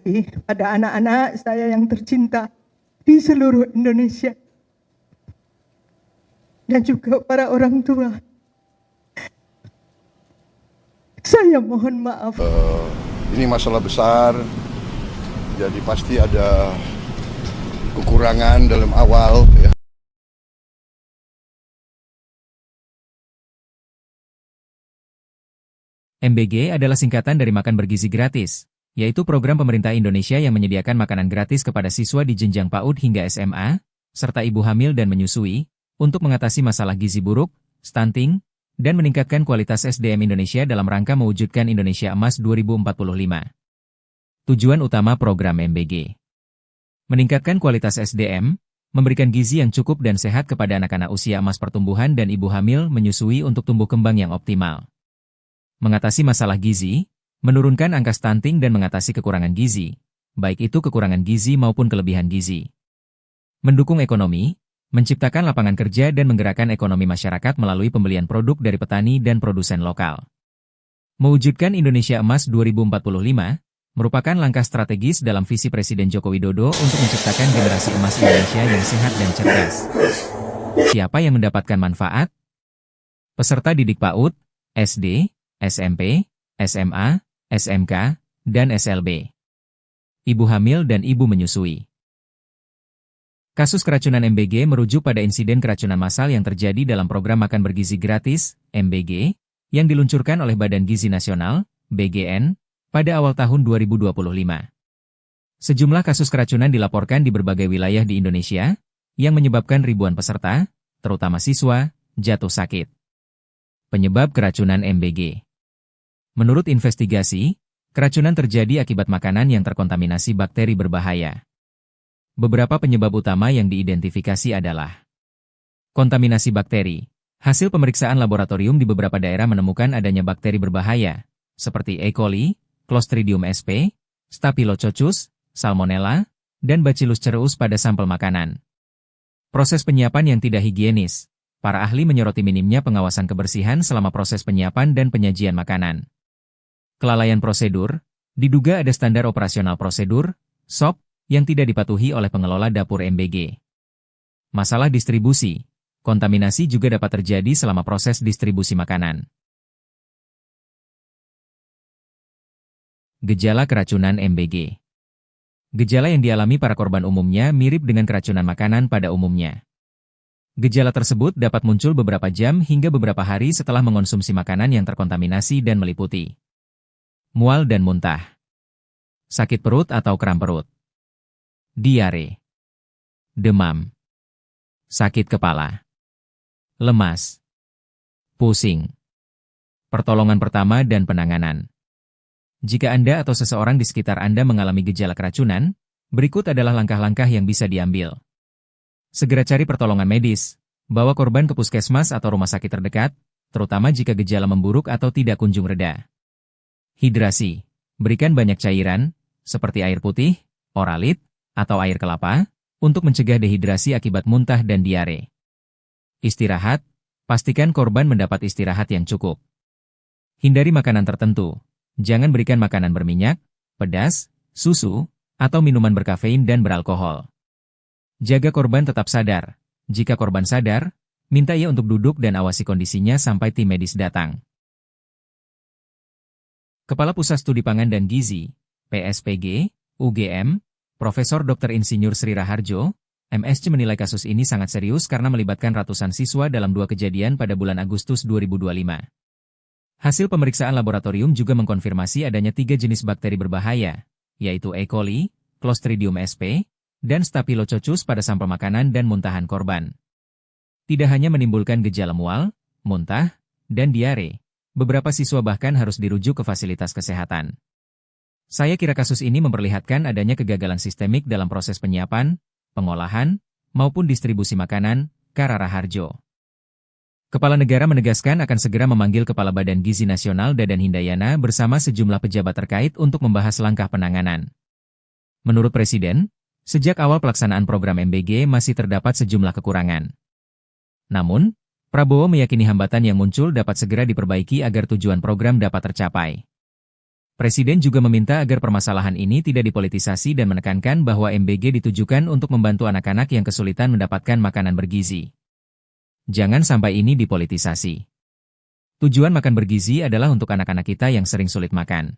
lagi pada anak-anak saya yang tercinta di seluruh Indonesia. Dan juga para orang tua. Saya mohon maaf. Ini masalah besar, jadi pasti ada kekurangan dalam awal. Ya. MBG adalah singkatan dari Makan Bergizi Gratis, yaitu program pemerintah Indonesia yang menyediakan makanan gratis kepada siswa di jenjang PAUD hingga SMA, serta ibu hamil dan menyusui, untuk mengatasi masalah gizi buruk, stunting, dan meningkatkan kualitas SDM Indonesia dalam rangka mewujudkan Indonesia Emas 2045. Tujuan utama program MBG: meningkatkan kualitas SDM, memberikan gizi yang cukup dan sehat kepada anak-anak usia emas pertumbuhan dan ibu hamil menyusui untuk tumbuh kembang yang optimal. Mengatasi masalah gizi, menurunkan angka stunting dan mengatasi kekurangan gizi, baik itu kekurangan gizi maupun kelebihan gizi. Mendukung ekonomi, menciptakan lapangan kerja dan menggerakkan ekonomi masyarakat melalui pembelian produk dari petani dan produsen lokal. Mewujudkan Indonesia Emas 2045 merupakan langkah strategis dalam visi Presiden Joko Widodo untuk menciptakan generasi emas Indonesia yang sehat dan cerdas. Siapa yang mendapatkan manfaat? Peserta didik PAUD, SD, SMP, SMA, SMK, dan SLB. Ibu hamil dan ibu menyusui. Kasus keracunan MBG merujuk pada insiden keracunan massal yang terjadi dalam program Makan Bergizi Gratis, MBG, yang diluncurkan oleh Badan Gizi Nasional, BGN, pada awal tahun 2025. Sejumlah kasus keracunan dilaporkan di berbagai wilayah di Indonesia, yang menyebabkan ribuan peserta, terutama siswa, jatuh sakit. Penyebab keracunan MBG. Menurut investigasi, keracunan terjadi akibat makanan yang terkontaminasi bakteri berbahaya. Beberapa penyebab utama yang diidentifikasi adalah kontaminasi bakteri. Hasil pemeriksaan laboratorium di beberapa daerah menemukan adanya bakteri berbahaya, seperti E. coli, Clostridium sp, Staphylococcus, Salmonella, dan Bacillus cereus pada sampel makanan. Proses penyiapan yang tidak higienis. Para ahli menyoroti minimnya pengawasan kebersihan selama proses penyiapan dan penyajian makanan. Kelalaian prosedur, diduga ada standar operasional prosedur, SOP, yang tidak dipatuhi oleh pengelola dapur MBG. Masalah distribusi, kontaminasi juga dapat terjadi selama proses distribusi makanan. Gejala keracunan MBG. Gejala yang dialami para korban umumnya mirip dengan keracunan makanan pada umumnya. Gejala tersebut dapat muncul beberapa jam hingga beberapa hari setelah mengonsumsi makanan yang terkontaminasi dan meliputi mual dan muntah, sakit perut atau kram perut, diare, demam, sakit kepala, lemas, pusing. Pertolongan pertama dan penanganan. Jika Anda atau seseorang di sekitar Anda mengalami gejala keracunan, berikut adalah langkah-langkah yang bisa diambil. Segera cari pertolongan medis, bawa korban ke puskesmas atau rumah sakit terdekat, terutama jika gejala memburuk atau tidak kunjung reda. Hidrasi. Berikan banyak cairan, seperti air putih, oralit, atau air kelapa, untuk mencegah dehidrasi akibat muntah dan diare. Istirahat. Pastikan korban mendapat istirahat yang cukup. Hindari makanan tertentu. Jangan berikan makanan berminyak, pedas, susu, atau minuman berkafein dan beralkohol. Jaga korban tetap sadar. Jika korban sadar, minta ia untuk duduk dan awasi kondisinya sampai tim medis datang. Kepala Pusat Studi Pangan dan Gizi, PSPG, UGM, Profesor Dr. Insinyur Sri Raharjo, MSc menilai kasus ini sangat serius karena melibatkan ratusan siswa dalam 2 kejadian pada bulan Agustus 2025. Hasil pemeriksaan laboratorium juga mengkonfirmasi adanya 3 jenis bakteri berbahaya, yaitu E. coli, Clostridium sp, dan Staphylococcus pada sampel makanan dan muntahan korban. Tidak hanya menimbulkan gejala mual, muntah, dan diare, beberapa siswa bahkan harus dirujuk ke fasilitas kesehatan. Saya kira kasus ini memperlihatkan adanya kegagalan sistemik dalam proses penyiapan, pengolahan, maupun distribusi makanan, kata Raharjo. Kepala negara menegaskan akan segera memanggil Kepala Badan Gizi Nasional Dadan Hindayana bersama sejumlah pejabat terkait untuk membahas langkah penanganan. Menurut Presiden, sejak awal pelaksanaan program MBG masih terdapat sejumlah kekurangan. Namun, Prabowo meyakini hambatan yang muncul dapat segera diperbaiki agar tujuan program dapat tercapai. Presiden juga meminta agar permasalahan ini tidak dipolitisasi dan menekankan bahwa MBG ditujukan untuk membantu anak-anak yang kesulitan mendapatkan makanan bergizi. Jangan sampai ini dipolitisasi. Tujuan makan bergizi adalah untuk anak-anak kita yang sering sulit makan.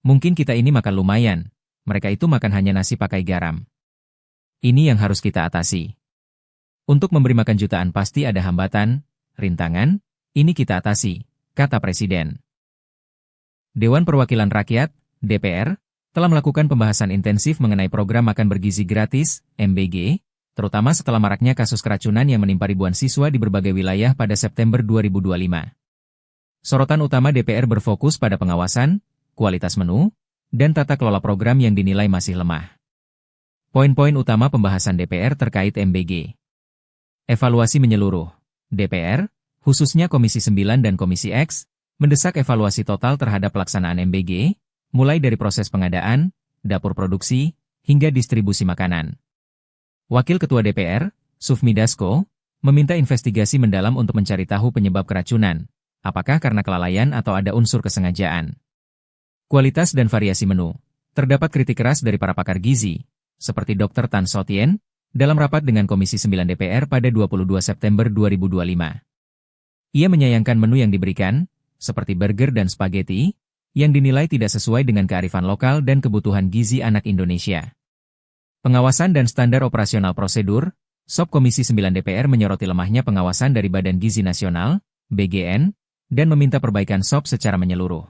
Mungkin kita ini makan lumayan, mereka itu makan hanya nasi pakai garam. Ini yang harus kita atasi. Untuk memberi makan jutaan pasti ada hambatan, rintangan, ini kita atasi, kata Presiden. Dewan Perwakilan Rakyat, DPR, telah melakukan pembahasan intensif mengenai program makan bergizi gratis, MBG, terutama setelah maraknya kasus keracunan yang menimpa ribuan siswa di berbagai wilayah pada September 2025. Sorotan utama DPR berfokus pada pengawasan, kualitas menu, dan tata kelola program yang dinilai masih lemah. Poin-poin utama pembahasan DPR terkait MBG. Evaluasi menyeluruh. DPR, khususnya Komisi 9 dan Komisi X, mendesak evaluasi total terhadap pelaksanaan MBG, mulai dari proses pengadaan, dapur produksi, hingga distribusi makanan. Wakil Ketua DPR, Sufmi Dasko, meminta investigasi mendalam untuk mencari tahu penyebab keracunan, apakah karena kelalaian atau ada unsur kesengajaan. Kualitas dan variasi menu. Terdapat kritik keras dari para pakar gizi, seperti Dr. Tan Sotien, dalam rapat dengan Komisi 9 DPR pada 22 September 2025. Ia menyayangkan menu yang diberikan, seperti burger dan spaghetti, yang dinilai tidak sesuai dengan kearifan lokal dan kebutuhan gizi anak Indonesia. Pengawasan dan standar operasional prosedur, SOP Komisi 9 DPR menyoroti lemahnya pengawasan dari Badan Gizi Nasional, BGN, dan meminta perbaikan SOP secara menyeluruh.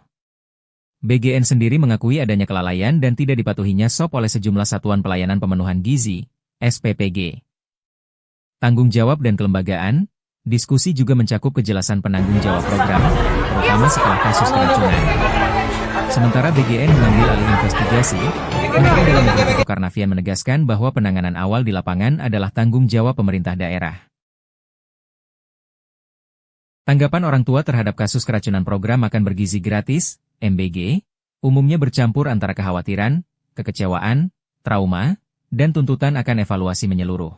BGN sendiri mengakui adanya kelalaian dan tidak dipatuhinya SOP oleh sejumlah satuan pelayanan pemenuhan gizi, SPPG. Tanggung jawab dan kelembagaan. Diskusi juga mencakup kejelasan penanggung jawab program, terutama setelah kasus keracunan. Sementara BGN mengambil alih investigasi, Menteri Dalam Negeri Tito Karnavian menegaskan bahwa penanganan awal di lapangan adalah tanggung jawab pemerintah daerah. Tanggapan orang tua terhadap kasus keracunan program makan bergizi gratis, MBG, umumnya bercampur antara kekhawatiran, kekecewaan, trauma, dan tuntutan akan evaluasi menyeluruh.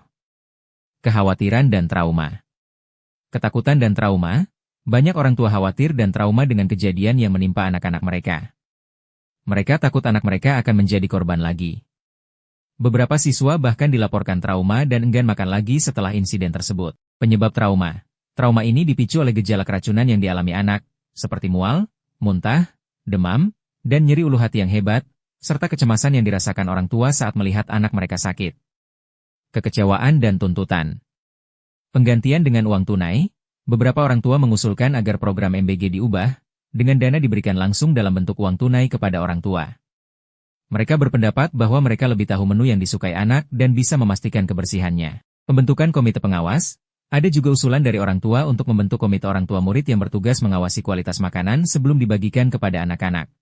Kekhawatiran dan trauma. Ketakutan dan trauma, banyak orang tua khawatir dan trauma dengan kejadian yang menimpa anak-anak mereka. Mereka takut anak mereka akan menjadi korban lagi. Beberapa siswa bahkan dilaporkan trauma dan enggan makan lagi setelah insiden tersebut. Penyebab trauma. Trauma ini dipicu oleh gejala keracunan yang dialami anak, seperti mual, muntah, demam, dan nyeri ulu hati yang hebat, serta kecemasan yang dirasakan orang tua saat melihat anak mereka sakit. Kekecewaan dan tuntutan. Penggantian dengan uang tunai, beberapa orang tua mengusulkan agar program MBG diubah, dengan dana diberikan langsung dalam bentuk uang tunai kepada orang tua. Mereka berpendapat bahwa mereka lebih tahu menu yang disukai anak dan bisa memastikan kebersihannya. Pembentukan komite pengawas, ada juga usulan dari orang tua untuk membentuk komite orang tua murid yang bertugas mengawasi kualitas makanan sebelum dibagikan kepada anak-anak.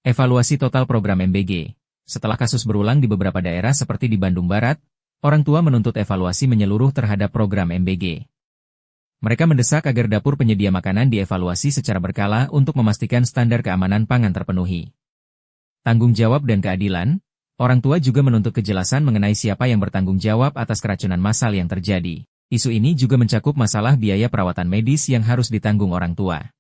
Evaluasi total program MBG. Setelah kasus berulang di beberapa daerah seperti di Bandung Barat, orang tua menuntut evaluasi menyeluruh terhadap program MBG. Mereka mendesak agar dapur penyedia makanan dievaluasi secara berkala untuk memastikan standar keamanan pangan terpenuhi. Tanggung jawab dan keadilan, orang tua juga menuntut kejelasan mengenai siapa yang bertanggung jawab atas keracunan massal yang terjadi. Isu ini juga mencakup masalah biaya perawatan medis yang harus ditanggung orang tua.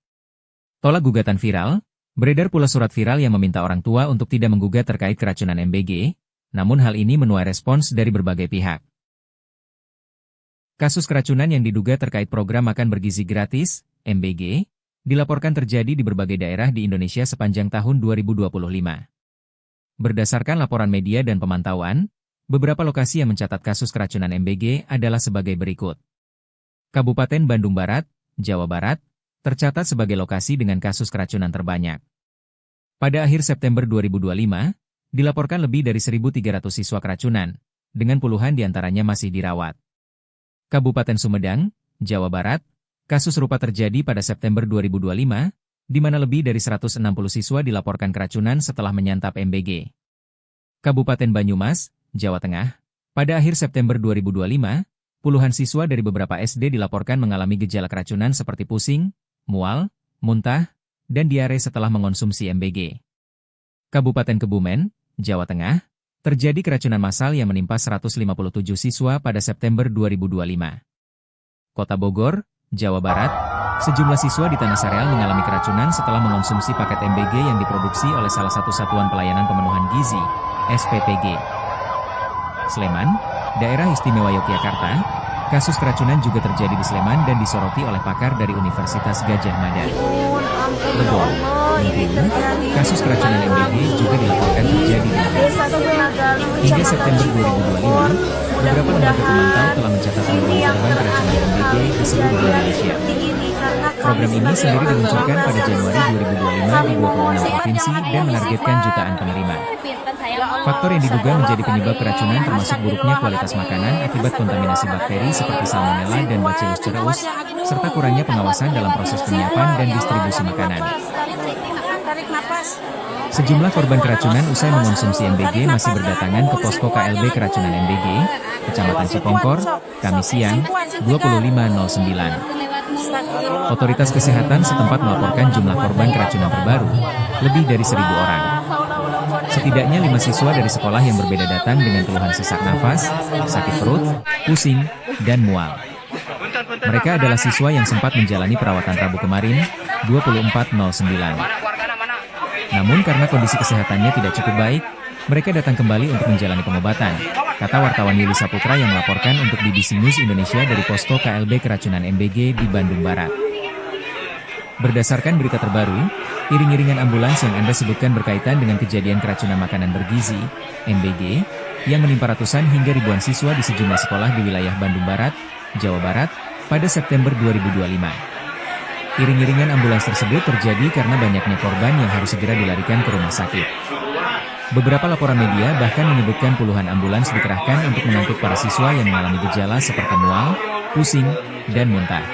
Tolak gugatan viral, beredar pula surat viral yang meminta orang tua untuk tidak menggugat terkait keracunan MBG, namun hal ini menuai respons dari berbagai pihak. Kasus keracunan yang diduga terkait program makan bergizi gratis, MBG, dilaporkan terjadi di berbagai daerah di Indonesia sepanjang tahun 2025. Berdasarkan laporan media dan pemantauan, beberapa lokasi yang mencatat kasus keracunan MBG adalah sebagai berikut. Kabupaten Bandung Barat, Jawa Barat, tercatat sebagai lokasi dengan kasus keracunan terbanyak. Pada akhir September 2025, dilaporkan lebih dari 1.300 siswa keracunan, dengan puluhan diantaranya masih dirawat. Kabupaten Sumedang, Jawa Barat, kasus serupa terjadi pada September 2025, di mana lebih dari 160 siswa dilaporkan keracunan setelah menyantap MBG. Kabupaten Banyumas, Jawa Tengah, pada akhir September 2025, puluhan siswa dari beberapa SD dilaporkan mengalami gejala keracunan seperti pusing, mual, muntah, dan diare setelah mengonsumsi MBG. Kabupaten Kebumen, Jawa Tengah, terjadi keracunan massal yang menimpa 157 siswa pada September 2025. Kota Bogor, Jawa Barat, Sejumlah siswa di Tanah Sareal mengalami keracunan setelah mengonsumsi paket MBG yang diproduksi oleh salah satu satuan pelayanan pemenuhan gizi, SPPG. Sleman, Daerah Istimewa Yogyakarta, kasus keracunan juga terjadi di Sleman dan disoroti oleh pakar dari Universitas Gadjah Mada. Lebong, Bengkulu, kasus keracunan MBG juga dilaporkan terjadi di Lebong. Hingga September 2025, beberapa lembaga pemantau telah mencatat ribuan korban keracunan MBG di seluruh Indonesia. Program ini sendiri diluncurkan pada Januari 2025 di 26 provinsi dan menargetkan jutaan penerima. Faktor yang diduga menjadi penyebab keracunan termasuk buruknya kualitas makanan akibat kontaminasi bakteri seperti Salmonella dan Bacillus cereus, serta kurangnya pengawasan dalam proses penyiapan dan distribusi makanan. Sejumlah korban keracunan usai mengonsumsi MBG masih berdatangan ke posko KLB keracunan MBG, Kecamatan Cipongkor, Kamis siang, 25.09. Otoritas kesehatan setempat melaporkan jumlah korban keracunan terbaru, lebih dari 1.000 orang. Setidaknya 5 siswa dari sekolah yang berbeda datang dengan keluhan sesak nafas, sakit perut, pusing, dan mual. Mereka adalah siswa yang sempat menjalani perawatan Rabu kemarin, 24.09. Namun karena kondisi kesehatannya tidak cukup baik, mereka datang kembali untuk menjalani pengobatan, kata wartawan Yuli Saputra yang melaporkan untuk BBC News Indonesia dari posko KLB keracunan MBG di Bandung Barat. Berdasarkan berita terbaru, iring-iringan ambulans yang Anda sebutkan berkaitan dengan kejadian keracunan makanan bergizi, MBG, yang menimpa ratusan hingga ribuan siswa di sejumlah sekolah di wilayah Bandung Barat, Jawa Barat, pada September 2025. Iring-iringan ambulans tersebut terjadi karena banyaknya korban yang harus segera dilarikan ke rumah sakit. Beberapa laporan media bahkan menyebutkan puluhan ambulans dikerahkan untuk mengangkut para siswa yang mengalami gejala seperti mual, pusing, dan muntah.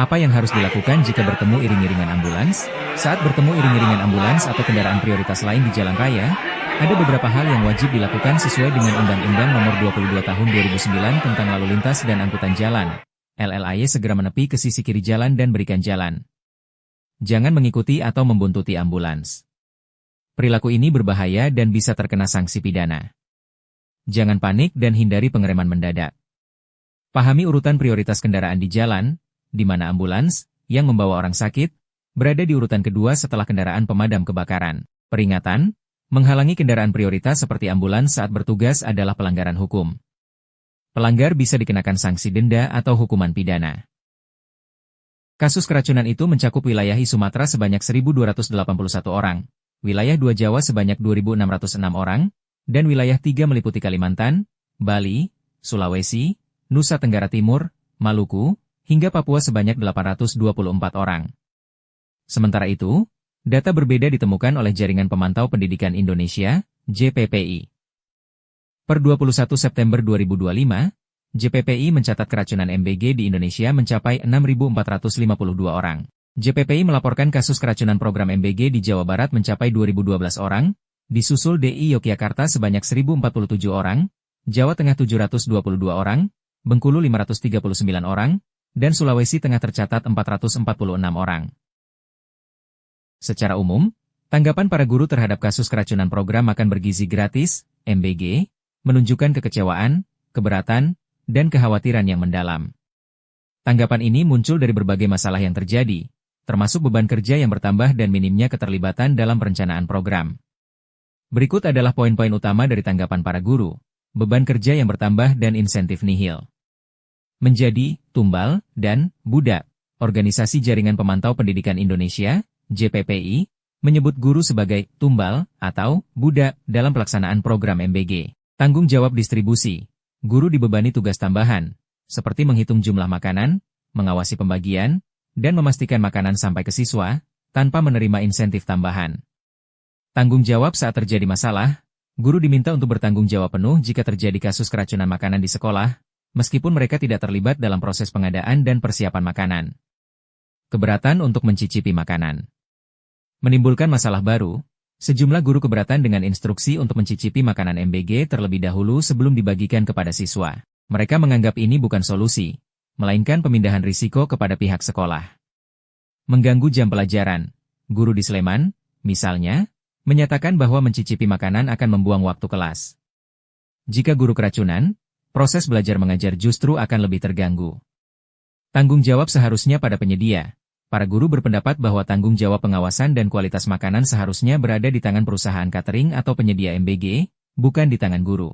Apa yang harus dilakukan jika bertemu iring-iringan ambulans? Saat bertemu iring-iringan ambulans atau kendaraan prioritas lain di jalan raya, ada beberapa hal yang wajib dilakukan sesuai dengan Undang-Undang Nomor 22 Tahun 2009 tentang Lalu Lintas dan Angkutan Jalan. LLAY segera menepi ke sisi kiri jalan dan berikan jalan. Jangan mengikuti atau membuntuti ambulans. Perilaku ini berbahaya dan bisa terkena sanksi pidana. Jangan panik dan hindari pengereman mendadak. Pahami urutan prioritas kendaraan di jalan, di mana ambulans, yang membawa orang sakit, berada di urutan kedua setelah kendaraan pemadam kebakaran. Peringatan, menghalangi kendaraan prioritas seperti ambulans saat bertugas adalah pelanggaran hukum. Pelanggar bisa dikenakan sanksi denda atau hukuman pidana. Kasus keracunan itu mencakup wilayah Sumatera sebanyak 1.281 orang, wilayah 2 Jawa sebanyak 2.606 orang, dan wilayah 3 meliputi Kalimantan, Bali, Sulawesi, Nusa Tenggara Timur, Maluku, hingga Papua sebanyak 824 orang. Sementara itu, data berbeda ditemukan oleh Jaringan Pemantau Pendidikan Indonesia, JPPI. Per 21 September 2025, JPPI mencatat keracunan MBG di Indonesia mencapai 6.452 orang. JPPI melaporkan kasus keracunan program MBG di Jawa Barat mencapai 2.012 orang, disusul DI Yogyakarta sebanyak 1.047 orang, Jawa Tengah 722 orang, Bengkulu 539 orang, dan Sulawesi Tengah tercatat 446 orang. Secara umum, tanggapan para guru terhadap kasus keracunan program makan bergizi gratis, MBG, menunjukkan kekecewaan, keberatan, dan kekhawatiran yang mendalam. Tanggapan ini muncul dari berbagai masalah yang terjadi, termasuk beban kerja yang bertambah dan minimnya keterlibatan dalam perencanaan program. Berikut adalah poin-poin utama dari tanggapan para guru, beban kerja yang bertambah dan insentif nihil. Menjadi, tumbal, dan budak. Organisasi Jaringan Pemantau Pendidikan Indonesia, JPPI, menyebut guru sebagai tumbal atau budak dalam pelaksanaan program MBG. Tanggung jawab distribusi. Guru dibebani tugas tambahan, seperti menghitung jumlah makanan, mengawasi pembagian, dan memastikan makanan sampai ke siswa, tanpa menerima insentif tambahan. Tanggung jawab saat terjadi masalah. Guru diminta untuk bertanggung jawab penuh jika terjadi kasus keracunan makanan di sekolah, meskipun mereka tidak terlibat dalam proses pengadaan dan persiapan makanan. Keberatan untuk mencicipi makanan. Menimbulkan masalah baru, sejumlah guru keberatan dengan instruksi untuk mencicipi makanan MBG terlebih dahulu sebelum dibagikan kepada siswa. Mereka menganggap ini bukan solusi, melainkan pemindahan risiko kepada pihak sekolah. Mengganggu jam pelajaran. Guru di Sleman, misalnya, menyatakan bahwa mencicipi makanan akan membuang waktu kelas. Jika guru keracunan, proses belajar mengajar justru akan lebih terganggu. Tanggung jawab seharusnya pada penyedia. Para guru berpendapat bahwa tanggung jawab pengawasan dan kualitas makanan seharusnya berada di tangan perusahaan catering atau penyedia MBG, bukan di tangan guru.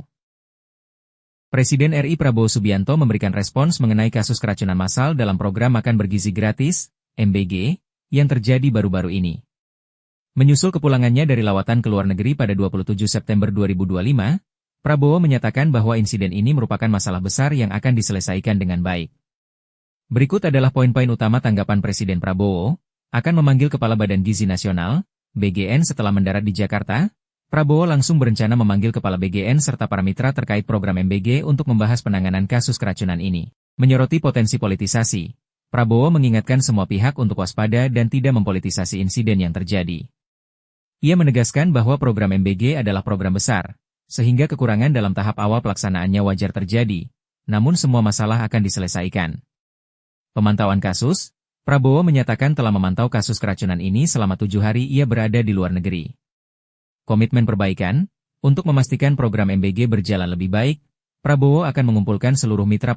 Presiden RI Prabowo Subianto memberikan respons mengenai kasus keracunan massal dalam program Makan Bergizi Gratis, MBG, yang terjadi baru-baru ini. Menyusul kepulangannya dari lawatan ke luar negeri pada 27 September 2025, Prabowo menyatakan bahwa insiden ini merupakan masalah besar yang akan diselesaikan dengan baik. Berikut adalah poin-poin utama tanggapan Presiden Prabowo, akan memanggil Kepala Badan Gizi Nasional, BGN setelah mendarat di Jakarta. Prabowo langsung berencana memanggil Kepala BGN serta para mitra terkait program MBG untuk membahas penanganan kasus keracunan ini. Menyoroti potensi politisasi, Prabowo mengingatkan semua pihak untuk waspada dan tidak mempolitisasi insiden yang terjadi. Ia menegaskan bahwa program MBG adalah program besar, sehingga kekurangan dalam tahap awal pelaksanaannya wajar terjadi, namun semua masalah akan diselesaikan. Pemantauan kasus, Prabowo menyatakan telah memantau kasus keracunan ini selama 7 hari ia berada di luar negeri. Komitmen perbaikan, untuk memastikan program MBG berjalan lebih baik, Prabowo akan mengumpulkan seluruh mitra